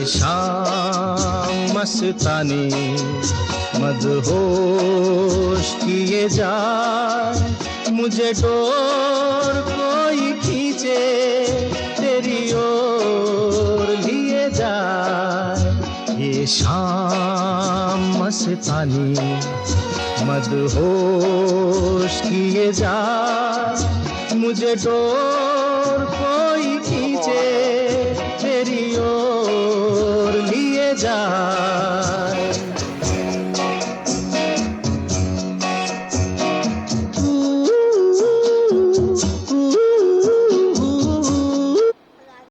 शाम मस्तानी मदहोश किए जाए, मुझे डोर कोई खींचे तेरी ओर लिए जाए। ये शाम मस्तानी मदहोश किए जाए, मुझे डोर कोई खींचे तेरी ओर लिए जाए।